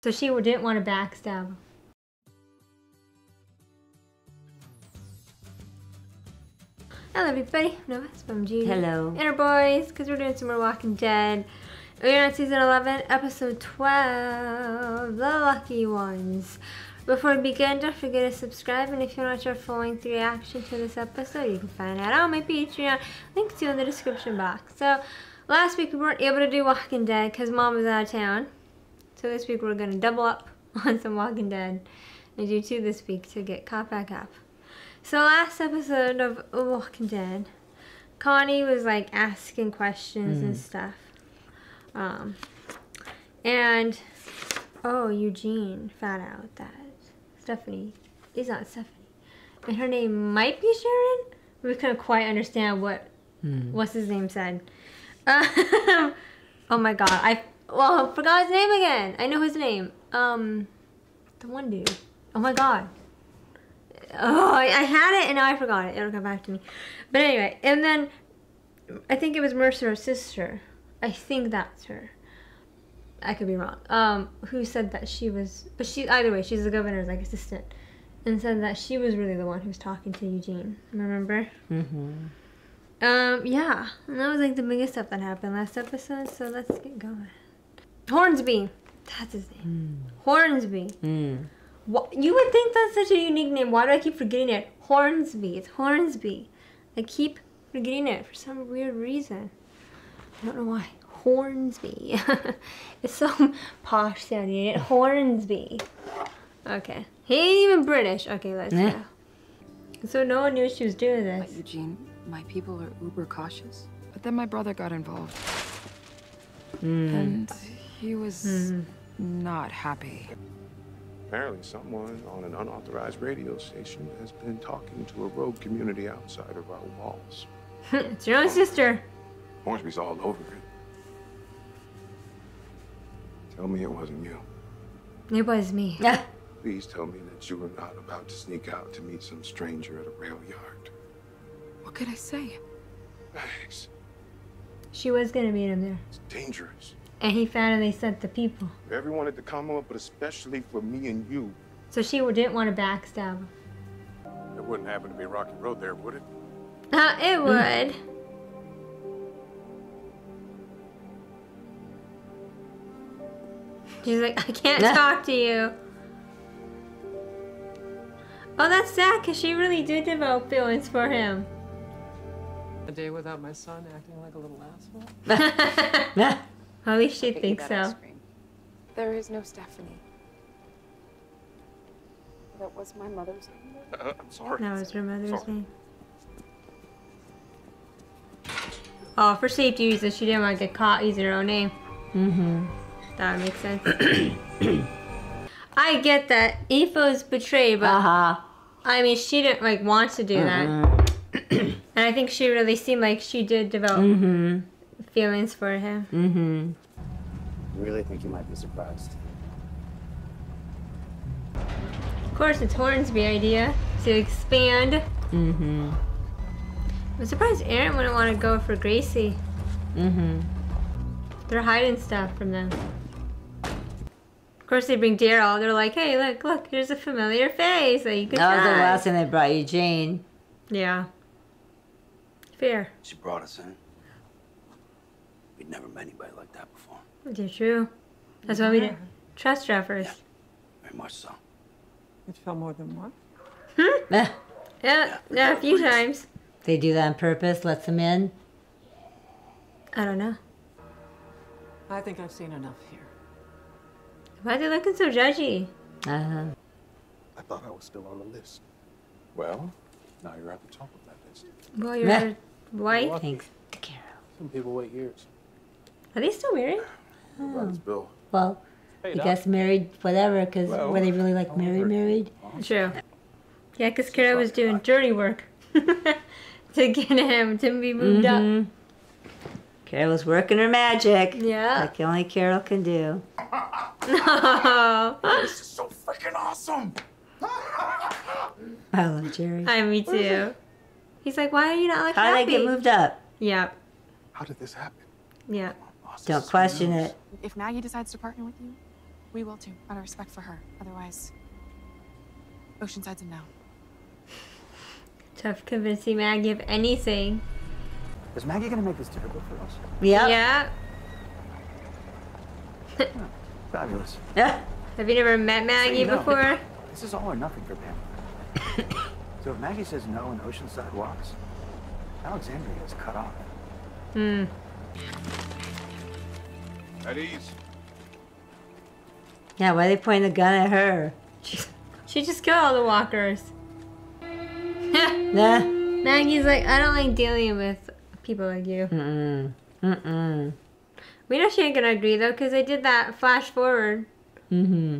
So she didn't want to backstab. Hello everybody, Nova, it's G. Hello. And our boys, because we're doing some more Walking Dead. We're on season 11, episode 12, The Lucky Ones. Before we begin, don't forget to subscribe, and if you want to watch our full-length reaction to this episode, you can find that on my Patreon. Links to in the description box. So, last week we weren't able to do Walking Dead because Mom was out of town. So this week we're going to double up on some Walking Dead and do 2 this week to get caught back up. So last episode of Walking Dead, Connie was like asking questions and stuff. And, oh, Eugene found out that Stephanie is not Stephanie. And her name might be Sharon. We couldn't quite understand what's his name said. Oh my god, I forgot his name again. I know his name. The one dude. Oh my god. Oh, I had it and now I forgot it. It'll come back to me. But anyway, and then I think it was Mercer's sister. I think that's her. I could be wrong. Who said that she was, but she, either way, she's the governor's like assistant, and said that she was really the one who was talking to Eugene. Remember? Yeah, and that was like the biggest stuff that happened last episode. So let's get going. Hornsby, that's his name. Hornsby. What, you would think that's such a unique name. Why do I keep forgetting it? Hornsby. It's Hornsby. I keep forgetting it for some weird reason. I don't know why. Hornsby. It's so posh sounding. Hornsby. Okay. He ain't even British. Okay, let's go. So no one knew she was doing this. But Eugene, my people are uber cautious. But then my brother got involved. And he was not happy. Apparently someone on an unauthorized radio station has been talking to a rogue community outside of our walls. It's your own sister. Hornsby's all over it. Tell me it wasn't you. It was me. Please tell me that you were not about to sneak out to meet some stranger at a rail yard. What could I say? Thanks. She was gonna meet him there. It's dangerous. And he found and they sent the people. Everyone at the Commonwealth, but especially for me and you. So she didn't want to backstab him. It wouldn't happen to be a rocky road there, would it? It would. She's like, I can't talk to you. Oh, that's sad, because she really did develop feelings for him. A day without my son acting like a little asshole? At least she thinks so. There is no Stephanie. That was my mother's name. I'm sorry. That was her mother's name. Oh, for safety reasons, she didn't want to get caught using her own name. That would make sense. I get that. Aoife's betrayed, but I mean, she didn't like want to do that. And I think she really seemed like she did develop feelings for him. I really think you might be surprised. Of course, it's Hornsby's idea to expand. I'm surprised Aaron wouldn't want to go for Gracie. They're hiding stuff from them. Of course, they bring Daryl. They're like, hey, look, here's a familiar face that you can That was the try. last time they brought Eugene. Yeah. Fair. She brought us in. We'd never met anybody like that before. It's true. That's why we didn't trust her at first. Very much so. It felt more than one. Yeah, a few times. They do that on purpose, lets them in. I don't know. I think I've seen enough here. Why are they looking so judgy? I thought I was still on the list. Well, now you're at the top of that list. Well, your wife. Thanks to Carol. Some people wait years. Are they still married? About his bill. Well, I guess married, whatever, because were they really like married? True. Yeah, because Carol was doing dirty work to get him to be moved up. Carol was working her magic. Yeah. Like only Carol can do. No. This is so freaking awesome! I love Jerry. Hi, me too. He's like, why are you not like How happy? did they get moved up? Yeah. How did this happen? Yeah. Don't question it. If Maggie decides to partner with you, We will too, out of respect for her. Otherwise, Oceanside's a no. Tough convincing Maggie of anything. Is Maggie gonna make this difficult for us? Yep. Yeah. Fabulous. Yeah. Have you never met Maggie No. before? This is all or nothing for Pam. So if Maggie says no and Oceanside walks, Alexandria is cut off. Hmm. At ease. Yeah, why are they pointing a gun at her? She just killed all the walkers. Nah. Maggie's like, I don't like dealing with people like you. Mm-mm. Mm-mm. We know she ain't gonna agree though, because they did that flash forward. Mm-hmm.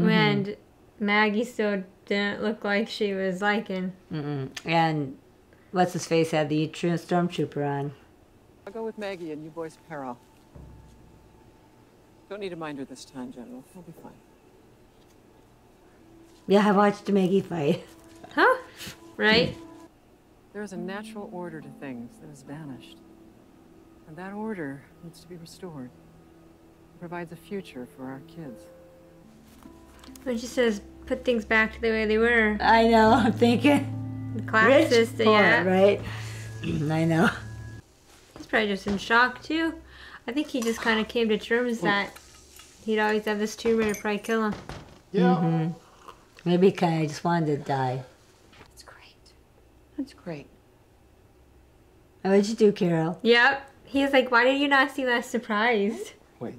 When Maggie still didn't look like she was liking. Mm-mm. And what's his face had the stormtrooper on. I'll go with Maggie and you boys peril. Don't need to mind her this time, General. We'll be fine. Yeah, I watched Maggie fight. Huh? Right? There is a natural order to things that has vanished. And that order needs to be restored. It provides a future for our kids. When she says, put things back to the way they were. I know, I'm thinking. The class Rich system, poor, yeah. right? I know. He's probably just in shock too. I think he just kind of came to terms that he'd always have this tumor to probably kill him. Yeah. Maybe he kind of just wanted to die. That's great. That's great. What'd you do, Carol? Yep. He's like, why did you not seem that surprised? Wait,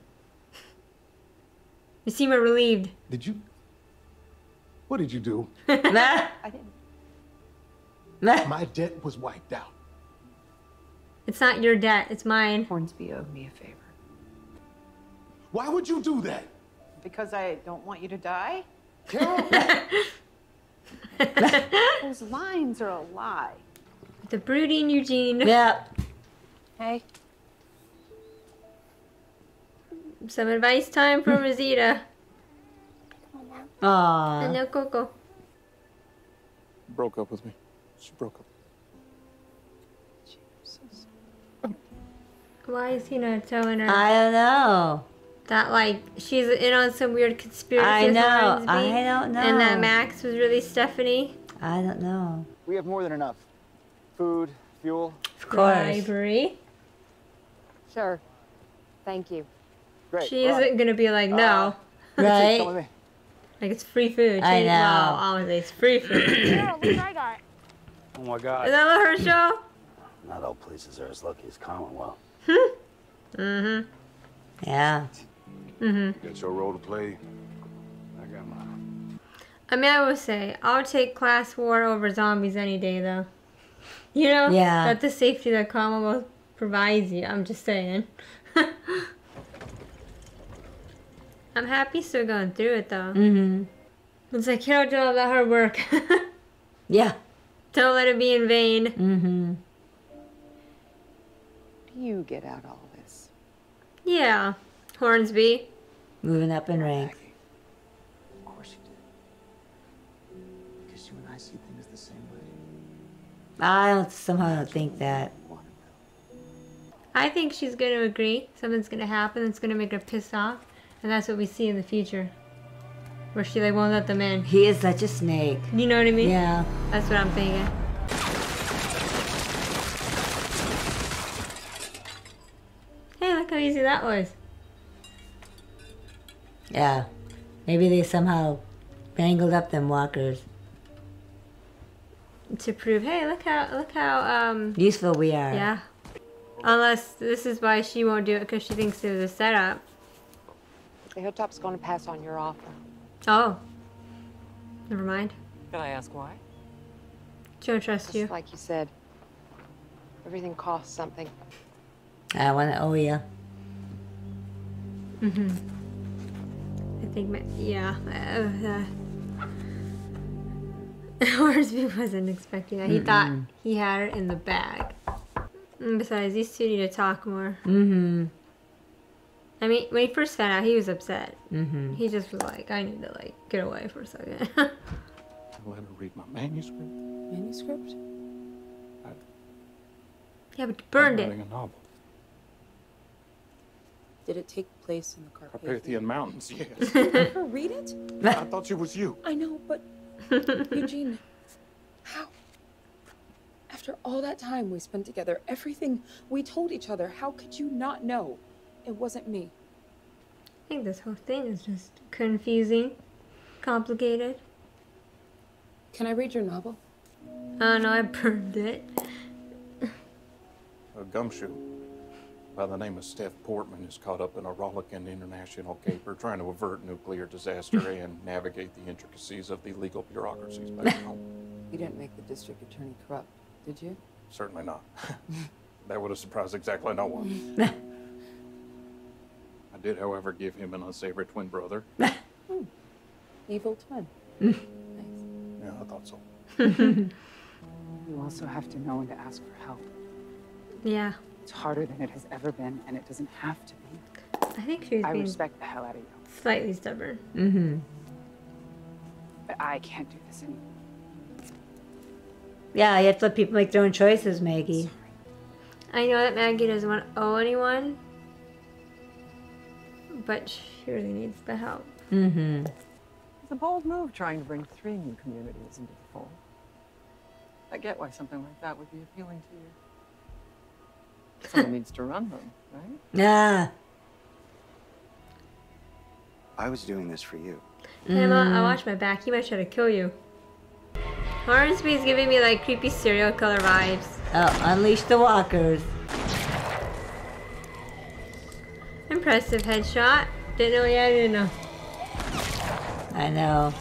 You seem relieved. did you? What did you do? Nah. I didn't. Nah. My debt was wiped out. It's not your debt, it's mine. Hornsby owed me a favor. Why would you do that? Because I don't want you to die? Carol? Those lines are a lie. The brooding Eugene. Yeah. Hey? Some advice time from Rosita. Aww. And no Coco. Broke up with me. She broke up. Why is he not telling her I don't know. that, like, she's in on some weird conspiracy? I with know. Hornsby, I don't know. And that Max was really Stephanie? I don't know. We have more than enough. Food, fuel. Of course. Library. Sure. Thank you. Great. She all right. isn't gonna be like, no. Come with Right? me. Like, it's free food. I She's- know. Well, always it's free food. Carol, look what I got. Oh my Is God. that what her show? Not all places are as lucky as Commonwealth. Mm-hmm. Yeah. Mm-hmm. Got your role to play. I got mine. I mean, I would say, I'll take class war over zombies any day, though. You know? Yeah. That's the safety that Commonwealth provides you. I'm just saying. I'm happy still going through it, though. Mm-hmm. It's like, Carol did all that hard work. Yeah. Don't let it be in vain. Mm-hmm. Do you get out all this? Yeah. Hornsby. Moving up in rank. Maggie. Of course you did. Because you and I see things the same way. I don't somehow don't think that. I think she's going to agree. Something's going to happen that's going to make her piss off. And that's what we see in the future. Where she, like, won't let them in. He is such a snake. You know what I mean? Yeah. That's what I'm thinking. Hey, look how easy that was. Yeah. Maybe they somehow bangled up them walkers. To prove, hey, look how, Useful we are. yeah. Unless this is why she won't do it, because she thinks there's a setup. The Hilltop's going to pass on your offer. Oh. Never mind. Can I ask why? She don't trust Just you. like you said, everything costs something. I want to owe you. Mm-hmm. I think, yeah. Hornsby wasn't expecting that. He thought he had her in the bag. And besides, these two need to talk more. Mm-hmm. I mean, when he first found out, he was upset. Mm-hmm. He just was like, I need to, like, get away for a second. I let her read my manuscript. Manuscript? Yeah, but you burned I'm it. writing a novel. Did it take place in the Carpathian Carpathian Mountains, yes. Ever read it? I thought it was you. I know, but Eugene, how? After all that time we spent together, everything we told each other, how could you not know it wasn't me? I think this whole thing is just confusing, complicated. Can I read your novel? Oh no, I burned it. A gumshoe by the name of Steph Portman is caught up in a rollicking international caper trying to avert nuclear disaster and navigate the intricacies of the legal bureaucracies back home. You didn't make the district attorney corrupt, did you? Certainly not. That would have surprised exactly no one. I did, however, give him an unsavory twin brother. Evil twin. Nice. Yeah, I thought so. You also have to know when to ask for help. Yeah. It's harder than it has ever been, and it doesn't have to be. I think she's I being respect the hell out of you, slightly stubborn. Mm-hmm. but I can't do this anymore. Yeah, you have to let people make their own choices, Maggie. I know that Maggie doesn't want to owe anyone, but she really needs the help. Mm-hmm. It's a bold move trying to bring 3 new communities into the fold. I get why something like that would be appealing to you. Someone needs to run them, right? Yeah. I was doing this for you. Emma, I watch my back. He might try to kill you. Hornsby's giving me like creepy serial killer vibes. Oh, unleash the walkers. Impressive headshot. Didn't know, yeah, I didn't know. I know.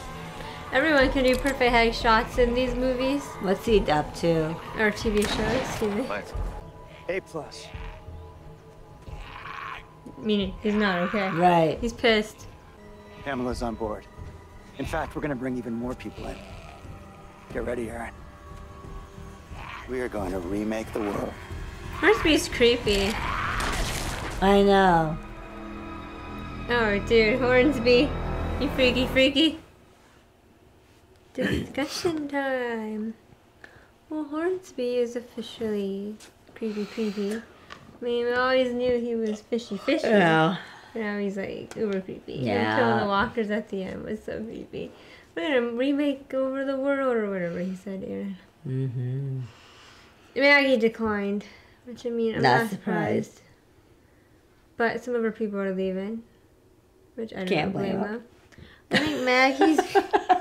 Everyone can do perfect headshots in these movies. What's he up to? Or TV shows, excuse me. A+. Meaning, he's not okay. Right. He's pissed. Pamela's on board. In fact, we're gonna bring even more people in. Get ready, Aaron. We are going to remake the world. Hornsby's creepy. I know. Oh, dude, Hornsby. You freaky, freaky. Discussion time. Well, Hornsby is officially creepy, creepy. I mean, we always knew he was fishy, fishy. Yeah. Now he's like uber creepy. Yeah. And killing the walkers at the end was so creepy. We're gonna remake over the world or whatever he said, Aaron. Mm-hmm. Maggie declined, which I mean, I'm Not not surprised. But some of her people are leaving, which I don't blame them. I think Maggie's.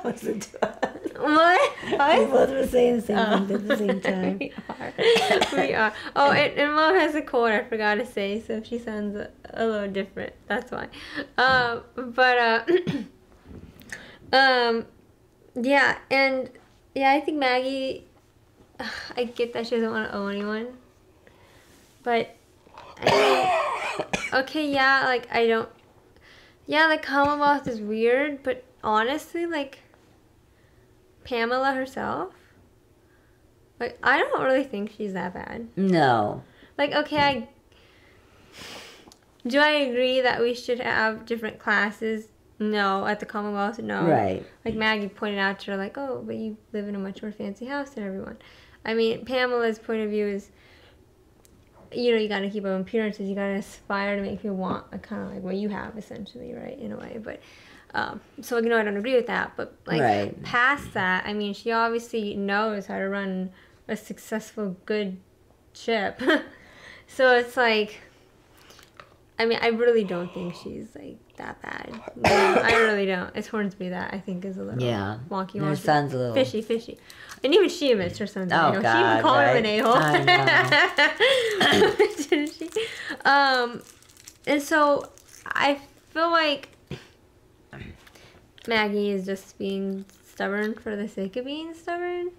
Listen to us. What? We both were saying the same thing at the same time. We are. Oh, and Mom has a cold, I forgot to say, so if she sounds a little different, that's why. Yeah, and yeah, I think Maggie, I get that she doesn't want to owe anyone, but I mean, okay, yeah, like I don't, yeah, like Commonwealth is weird, but honestly, like Pamela herself, like I don't really think she's that bad. No. Like, okay, do I agree that we should have different classes? No. At the Commonwealth? No. Right. Like Maggie pointed out to her, like, oh, but you live in a much more fancy house than everyone. I mean, Pamela's point of view is, you know, you gotta keep up appearances. You gotta aspire to make people want kind of like what you have, essentially, right? In a way. But, so, you know, I don't agree with that. But, like, past that, I mean, she obviously knows how to run a successful, good ship. So it's like, I mean, I really don't think she's like that bad. I really don't. It's Hornsby that I think is a little wonky. Her son's a little fishy. And even she admits her son's an a-hole. God, she even called him an a-hole. I know. Didn't she? And so I feel like Maggie is just being stubborn for the sake of being stubborn.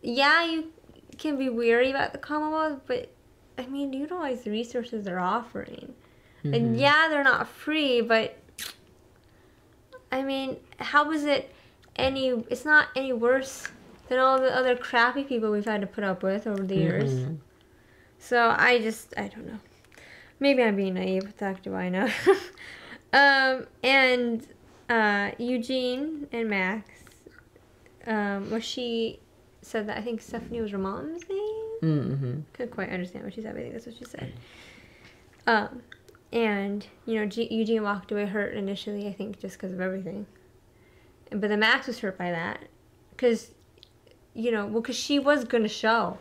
Yeah, you can be weary about the Commonwealth, but I mean, you know, all these resources they're offering. And yeah, they're not free, but I mean, how is it it's not any worse than all the other crappy people we've had to put up with over the years. So I don't know. Maybe I'm being naive, what the heck do I know? And Eugene and Max, well, she said that I think Stephanie was her mom's name. Couldn't quite understand what she said, but I think that's what she said. And, you know, Eugene walked away hurt initially, I think, just because of everything. But then Max was hurt by that. Because, you know, well, because she was going to show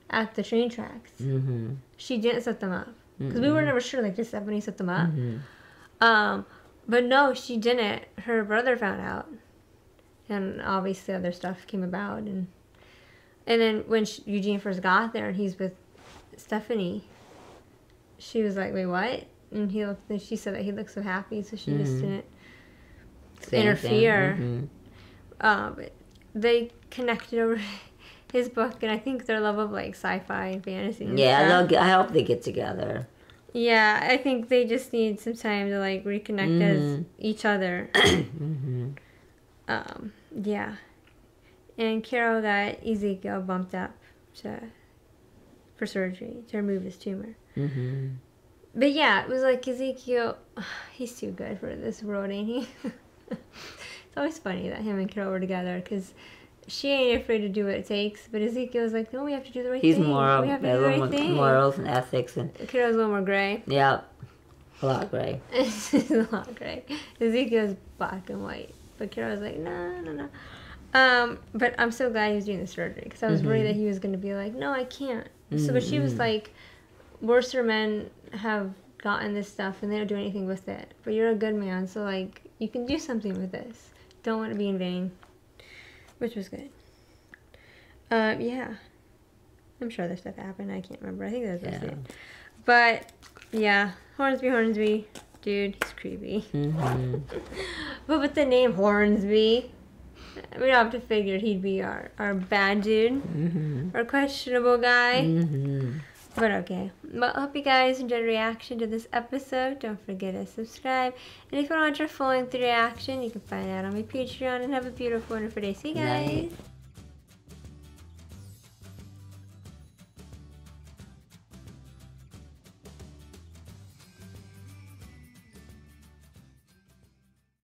at the train tracks. Mm-hmm. She didn't set them up. Because we were never sure, like, did Stephanie set them up? But no, she didn't. Her brother found out. And obviously other stuff came about. And then when Eugene first got there and he's with Stephanie, she was like, wait, what? And she said that he looked so happy, so she just didn't interfere. But they connected over his book, and I think their love of like sci-fi and fantasy. And stuff. I hope they get together. Yeah, I think they just need some time to like reconnect as each other. Yeah, and Carol got Ezekiel bumped up for surgery to remove his tumor. But yeah, it was like Ezekiel, he's too good for this world, ain't he? It's always funny that him and Carol were together, because she ain't afraid to do what it takes, but Ezekiel's like, no, we have to do the right thing. He's more we have to do the right thing. Morals and ethics. And Carol's a little more gray. Yep. A lot gray. She's a lot gray. Ezekiel's black and white, but Carol's like, no. But I'm so glad he was doing the surgery, because I was worried that he was going to be like, no, I can't. So, but she was like, worser men have gotten this stuff and they don't do anything with it. But you're a good man, so like, you can do something with this. Don't let it be in vain. Which was good. Yeah. I'm sure other stuff happened. I can't remember. I think that was it. But, yeah. Hornsby. Dude, he's creepy. But with the name Hornsby, we don't have to figure he'd be our bad dude. Our questionable guy. But okay. Well, I hope you guys enjoyed the reaction to this episode. Don't forget to subscribe. And if you want to watch our full-length reaction, you can find out on my Patreon. And have a beautiful, wonderful day. See you guys. Night.